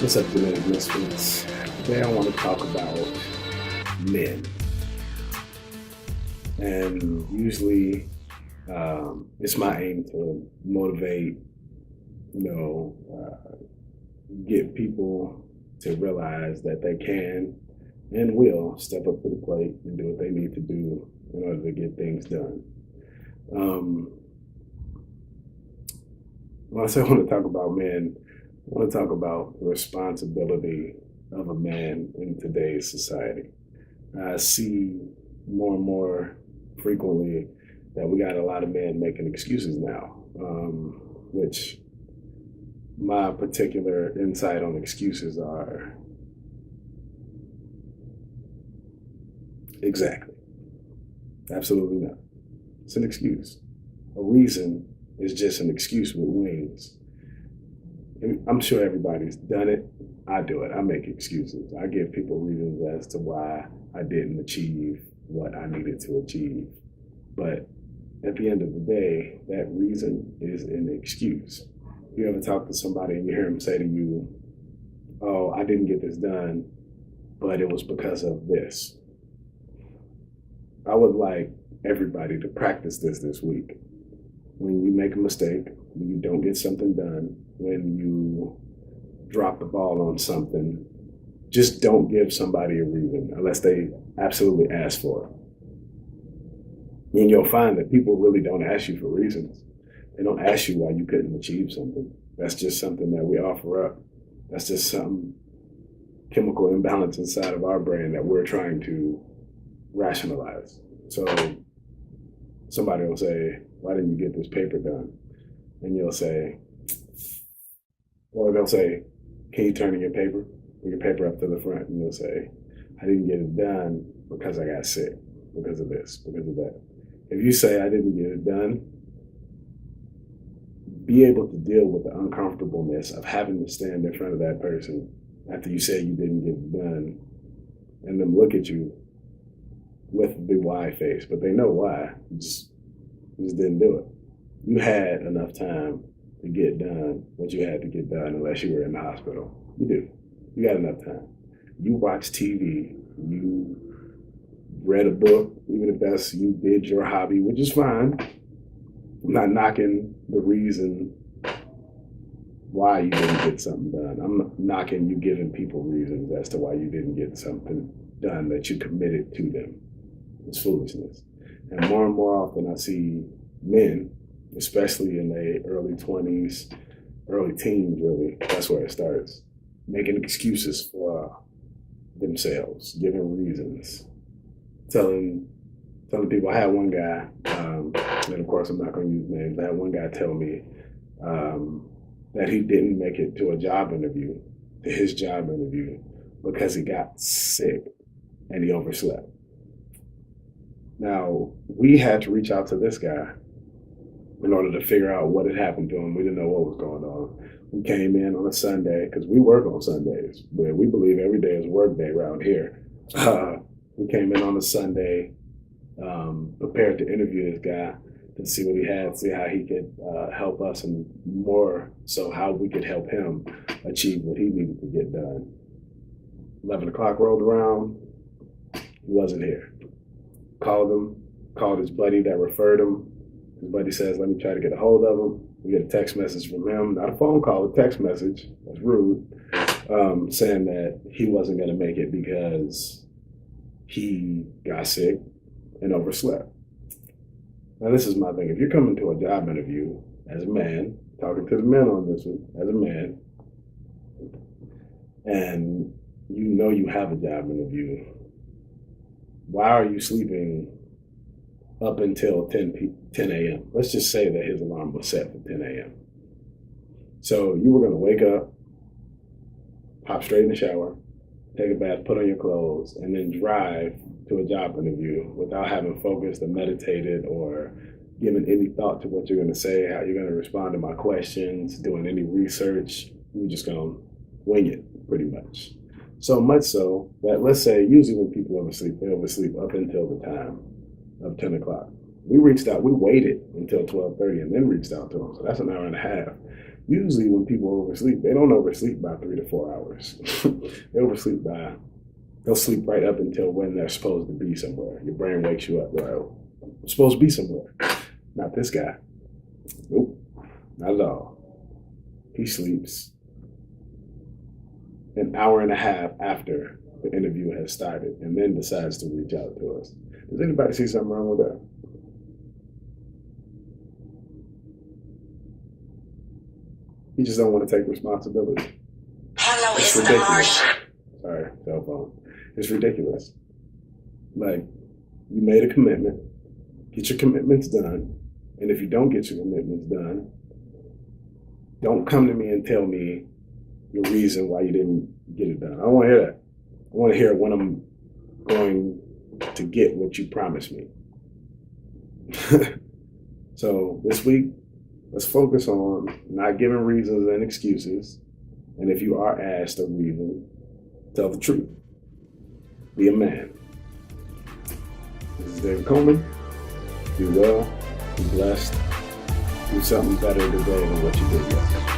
What's up, genetic misfits? Today I want to talk about men. And usually it's my aim to motivate, get people to realize that they can and will step up to the plate and do what they need to do in order to get things done. When I say I want to talk about men, I want to talk about the responsibility of a man in today's society. I see more and more frequently that we got a lot of men making excuses now, which my particular insight on excuses are exactly, absolutely not. It's an excuse. A reason is just an excuse with wings. And I'm sure everybody's done it. I do it. I make excuses. I give people reasons as to why I didn't achieve what I needed to achieve. But at the end of the day, that reason is an excuse. You ever talk to somebody and you hear them say to you, "Oh, I didn't get this done, but it was because of this." I would like everybody to practice this week. When you make a mistake, when you don't get something done, when you drop the ball on something, just don't give somebody a reason unless they absolutely ask for it. And you'll find that people really don't ask you for reasons. They don't ask you why you couldn't achieve something. That's just something that we offer up. That's just some chemical imbalance inside of our brain that we're trying to rationalize. So somebody will say, "Why didn't you get this paper done?" And you'll say, or they'll say, "Can you turn in your paper? Bring your paper up to the front." And you'll say, "I didn't get it done because I got sick, because of this, because of that." If you say, "I didn't get it done," be able to deal with the uncomfortableness of having to stand in front of that person after you say you didn't get it done and them look at you with the why face, but they know why. You just didn't do it. You had enough time to get done what you had to get done unless you were in the hospital. You do. You got enough time. You watch TV, you read a book, even if that's you did your hobby, which is fine. I'm not knocking the reason why you didn't get something done. I'm not knocking you giving people reasons as to why you didn't get something done that you committed to them. It's foolishness. And more often I see men, especially in their early 20s, early teens really, that's where it starts, making excuses for themselves, giving reasons, telling people. I had one guy, and of course I'm not going to use names, I had one guy tell me that he didn't make it to his job interview, because he got sick and he overslept. Now, we had to reach out to this guy in order to figure out what had happened to him. We didn't know what was going on. We came in on a Sunday, because we work on Sundays, but we believe every day is work day around here. We came in on a Sunday, prepared to interview this guy to see what he had, see how he could help us, and more so how we could help him achieve what he needed to get done. 11 o'clock rolled around, he wasn't here. Called his buddy that referred him. His buddy says, "Let me try to get a hold of him." We get a text message from him, not a phone call, a text message. That's rude, saying that he wasn't going to make it because he got sick and overslept. Now, this is my thing. If you're coming to a job interview as a man, talking to the men on this one, as a man, and you know you have a job interview, why are you sleeping up until 10 a.m.? Let's just say that his alarm was set for 10 a.m. So you were going to wake up, hop straight in the shower, take a bath, put on your clothes, and then drive to a job interview without having focused or meditated or given any thought to what you're going to say, how you're going to respond to my questions, doing any research. You're just going to wing it, pretty much. So much so that, let's say, usually when people oversleep, they oversleep up until the time of 10 o'clock. We waited until 12:30 and then reached out to them. So that's an hour and a half. Usually when people oversleep, they don't oversleep by 3 to 4 hours. They'll sleep right up until when they're supposed to be somewhere. Your brain wakes you up, right? Oh, I'm supposed to be somewhere. Not this guy. Nope, not at all. He sleeps an hour and a half after the interview has started and then decides to reach out to us. Does anybody see something wrong with that? You just don't want to take responsibility. Hello, It's it's the ridiculous. Martian. Sorry, cell phone. It's ridiculous. Like, you made a commitment. Get your commitments done. And if you don't get your commitments done, don't come to me and tell me your reason why you didn't get it done. I don't want to hear that. I want to hear when I'm going to get what you promised me. So this week, let's focus on not giving reasons and excuses. And if you are asked a reason, tell the truth. Be a man. This is David Coleman. Be well, be blessed, do something better today than what you did yesterday.